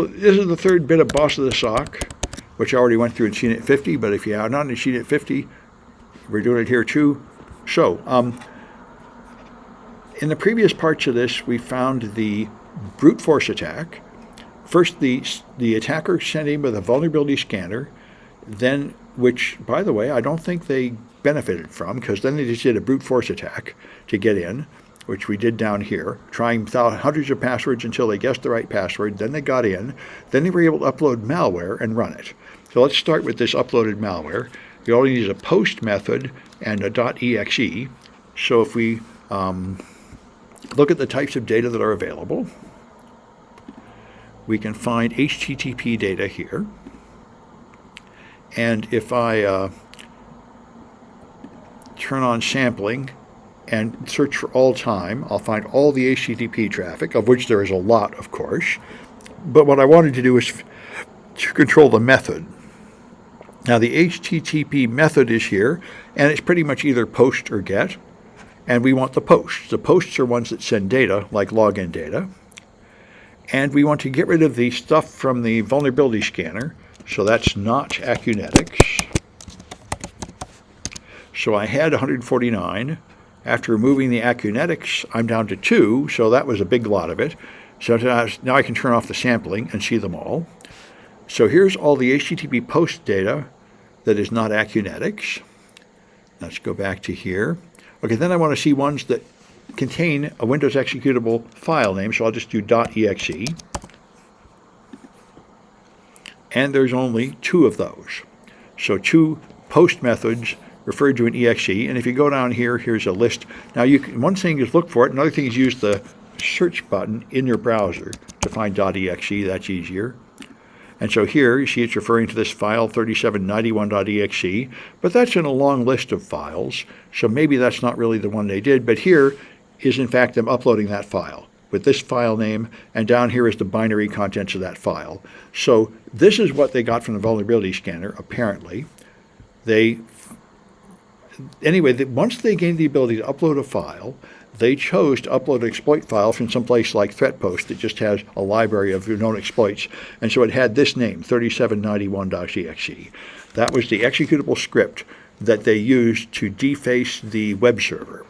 This is the third bit of Boss of the Sock, which I already went through in CNET 50, but if you are not in CNET 50, we're doing it here too. So, in the previous parts of this, we found the brute force attack. First, the attacker sent in with a vulnerability scanner, then, which, by the way, I don't think they benefited from, because then they just did a brute force attack to get in, which we did down here, trying hundreds of passwords until they guessed the right password. Then they got in. Then they were able to upload malware and run it. So let's start with this uploaded malware. You only need a post method and a .exe. So if we look at the types of data that are available, we can find HTTP data here. And if I turn on sampling and search for all time, I'll find all the HTTP traffic, of which there is a lot, of course. But what I wanted to do is to control the method. Now, the HTTP method is here, and it's pretty much either post or get. And we want the posts. The posts are ones that send data, like login data. And we want to get rid of the stuff from the vulnerability scanner. So that's not Acunetics. So I had 149. After removing the Acunetics, I'm down to 2, so that was a big lot of it. So now I can turn off the sampling and see them all. So here's all the HTTP post data that is not Acunetics. Let's go back to here. Okay, then I want to see ones that contain a Windows executable file name, so I'll just do .exe. And there's only 2 of those. So 2 post methods referred to an exe, and if you go down here, here's a list. Now, one thing is look for it, another thing is use the search button in your browser to find .exe, that's easier. And so here, you see it's referring to this file, 3791.exe, but that's in a long list of files, so maybe that's not really the one they did, but here is in fact them uploading that file with this file name, and down here is the binary contents of that file. So this is what they got from the vulnerability scanner, apparently. Once they gained the ability to upload a file, they chose to upload an exploit file from someplace like ThreatPost that just has a library of known exploits. And so it had this name, 3791.exe. That was the executable script that they used to deface the web server.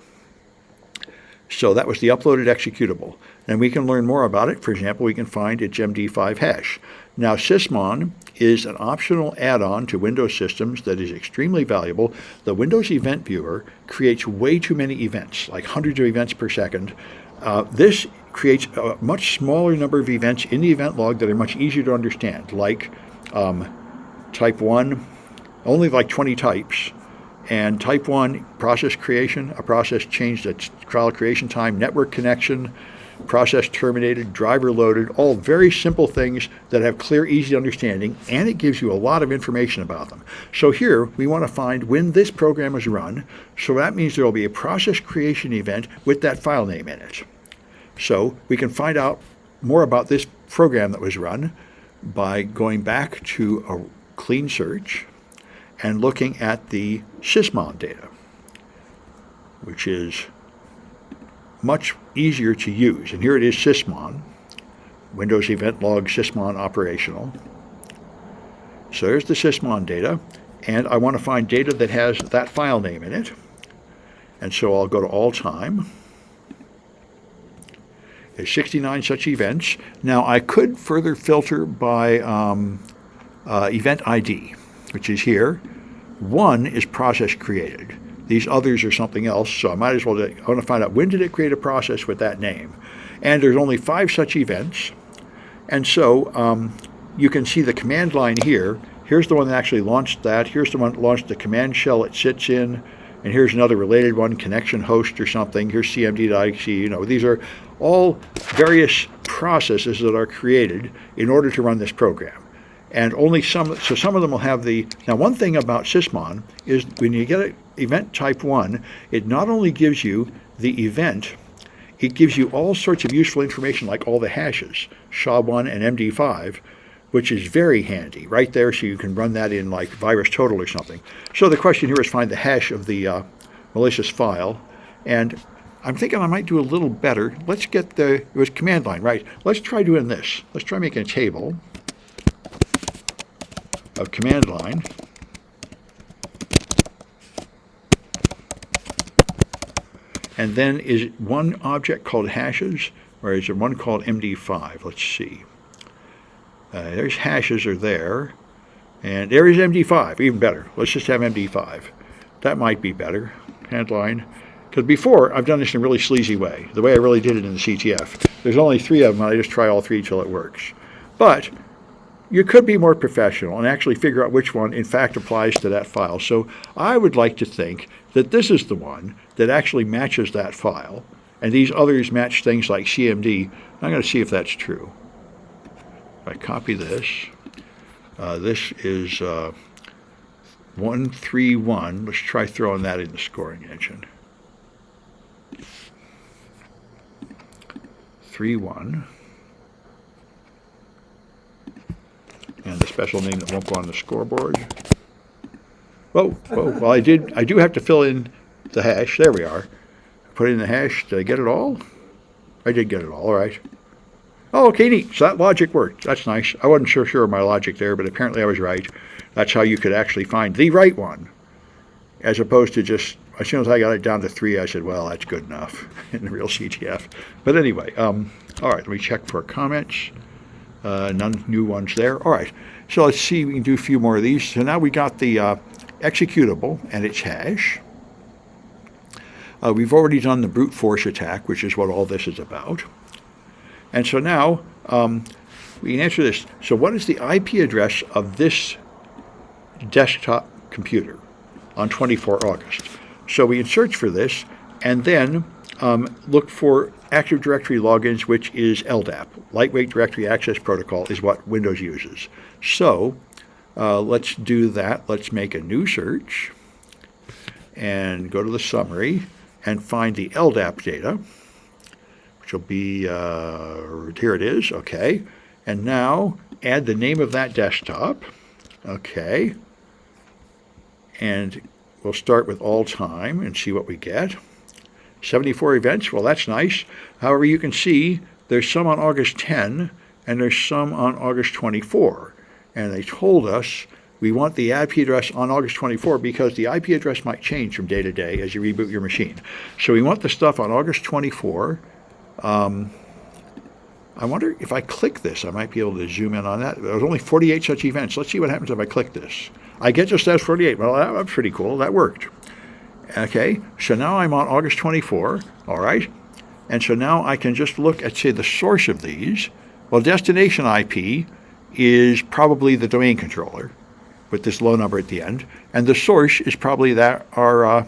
So that was the uploaded executable. And we can learn more about it. For example, we can find its MD5 hash. Now, Sysmon is an optional add-on to Windows systems that is extremely valuable. The Windows Event Viewer creates way too many events, like hundreds of events per second. This creates a much smaller number of events in the event log that are much easier to understand, like type 1, only like 20 types. And type 1, process creation, a process changed its trial creation time, network connection, process terminated, driver loaded, all very simple things that have clear, easy understanding, and it gives you a lot of information about them. So here, we want to find when this program is run, so that means there will be a process creation event with that file name in it. So we can find out more about this program that was run by going back to a clean search and looking at the Sysmon data, which is much easier to use. And here it is, Sysmon, Windows Event Log Sysmon operational. So there's the Sysmon data, and I want to find data that has that file name in it. And so I'll go to all time. There's 69 such events. Now I could further filter by event ID, which is here. 1 is process created. These others are something else, so I might as well, I want to find out when did it create a process with that name. And there's only 5 such events. And so you can see the command line here. Here's the one that actually launched that. Here's the one that launched the command shell it sits in. And here's another related one, connection host or something. Here's cmd.exe. These are all various processes that are created in order to run this program. And only some of them will have the, now one thing about Sysmon is when you get an event type 1, it not only gives you the event, it gives you all sorts of useful information like all the hashes, SHA-1 and MD5, which is very handy right there, so you can run that in like VirusTotal or something. So the question here is find the hash of the malicious file, and I'm thinking I might do a little better. Let's get it was command line, right? Let's try doing this. Let's try making a table of command line. And then is one object called hashes, or is there one called MD5? Let's see. There's hashes are there. And there is MD5, even better. Let's just have MD5. That might be better. Command line. Because before, I've done this in a really sleazy way, the way I really did it in the CTF. There's only 3 of them, and I just try all 3 till it works. But you could be more professional and actually figure out which one, in fact, applies to that file. So I would like to think that this is the one that actually matches that file, and these others match things like CMD. I'm going to see if that's true. If I copy this, this is 131. Let's try throwing that in the scoring engine. 3-1. And the special name that won't go on the scoreboard. Whoa. Well, I do have to fill in the hash. There we are. Put in the hash. Did I get it all? I did get it all right. Oh, okay, neat. So that logic worked. That's nice. I wasn't sure of my logic there, but apparently I was right. That's how you could actually find the right one, as opposed to just, as soon as I got it down to 3, I said, well, that's good enough in the real CTF. But anyway, all right, let me check for comments. None new ones there. All right, so let's see, we can do a few more of these. So now we got the executable and its hash. We've already done the brute force attack, which is what all this is about. And so now we can answer this. So what is the IP address of this desktop computer on 24 August? So we can search for this and then look for Active Directory logins, which is LDAP. Lightweight Directory Access Protocol is what Windows uses. So let's do that. Let's make a new search and go to the summary and find the LDAP data, which will be, here it is, okay. And now add the name of that desktop, okay. And we'll start with all time and see what we get. 74 events, well, that's nice. However, you can see there's some on August 10 and there's some on August 24. And they told us we want the IP address on August 24 because the IP address might change from day to day as you reboot your machine. So we want the stuff on August 24. I wonder if I click this, I might be able to zoom in on that. There's only 48 such events. Let's see what happens if I click this. I get just as 48. Well, that's pretty cool. That worked. Okay, so now I'm on August 24, all right? And so now I can just look at, say, the source of these. Well, destination IP is probably the domain controller with this low number at the end. And the source is probably that our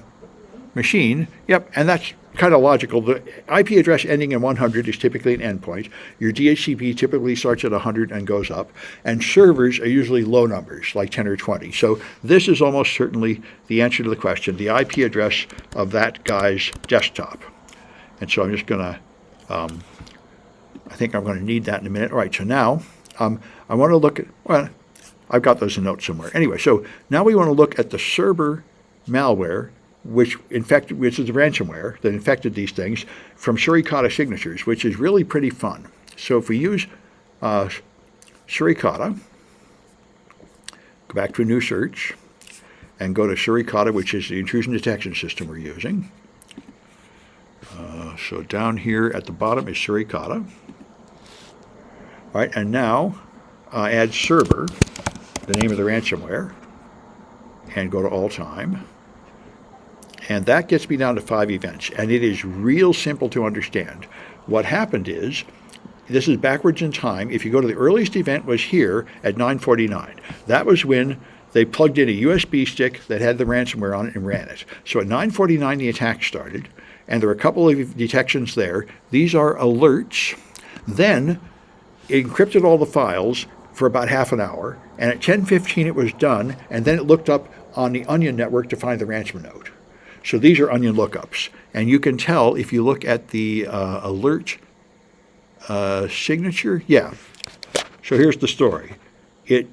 machine. Yep, and that's kind of logical. The IP address ending in 100 is typically an endpoint. Your DHCP typically starts at 100 and goes up. And servers are usually low numbers, like 10 or 20. So this is almost certainly the answer to the question, the IP address of that guy's desktop. And so I'm just going to, I think I'm going to need that in a minute. All right, so now I want to look at, well, I've got those in notes somewhere. Anyway, so now we want to look at the Cerber malware, which is the ransomware that infected these things, from Suricata signatures, which is really pretty fun. So if we use Suricata, go back to a new search, and go to Suricata, which is the intrusion detection system we're using. So down here at the bottom is Suricata. All right, and now add Cerber, the name of the ransomware, and go to all time. And that gets me down to 5 events. And it is real simple to understand. What happened is, this is backwards in time. If you go to the earliest event was here at 9:49. That was when they plugged in a USB stick that had the ransomware on it and ran it. So at 9:49 the attack started. And there were a couple of detections there. These are alerts. Then it encrypted all the files for about half an hour. And at 10:15 it was done. And then it looked up on the Onion network to find the ransom node. So these are Onion lookups. And you can tell if you look at the alert signature. Yeah. So here's the story. It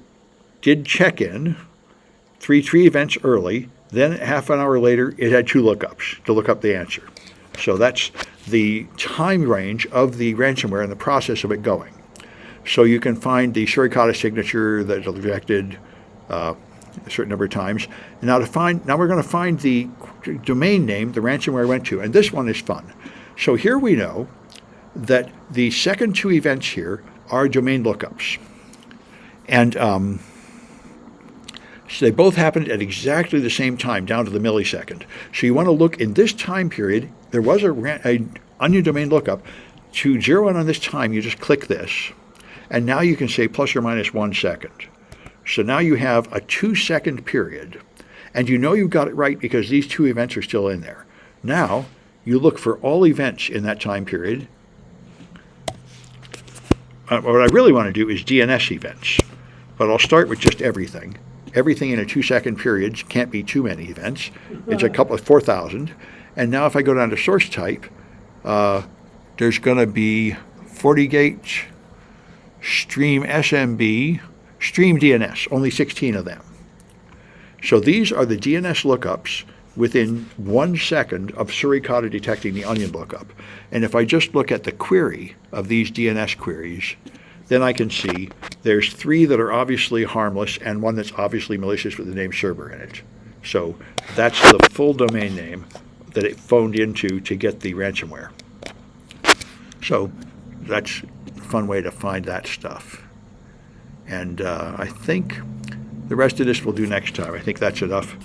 did check in, three events early. Then half an hour later, it had 2 lookups to look up the answer. So that's the time range of the ransomware and the process of it going. So you can find the suricata signature that is rejected a certain number of times. Now we're going to find the domain name the ransomware went to, and this one is fun. So here we know that the second two events here are domain lookups, and so they both happened at exactly the same time, down to the millisecond. So you want to look in this time period. There was a onion domain lookup. To zero in on this time, you just click this, and now you can say plus or minus 1 second. So now you have a 2-second period, and you know you got it right because these two events are still in there. Now you look for all events in that time period. What I really want to do is DNS events, but I'll start with just everything. Everything in a 2-second period can't be too many events. It's a couple of 4,000. And now if I go down to source type, there's going to be FortiGate, Stream SMB, Stream DNS, only 16 of them. So these are the DNS lookups within 1 second of suricata detecting the onion lookup. And if I just look at the query of these DNS queries, then I can see there's 3 that are obviously harmless and 1 that's obviously malicious with the name server in it. So that's the full domain name that it phoned into to get the ransomware. So that's a fun way to find that stuff. And I think the rest of this we'll do next time. I think that's enough.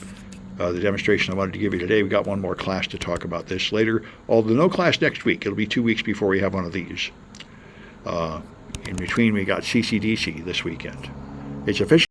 The demonstration I wanted to give you today. We got one more class to talk about this later. Although no class next week. It'll be 2 weeks before we have one of these. In between, we got CCDC this weekend. It's official.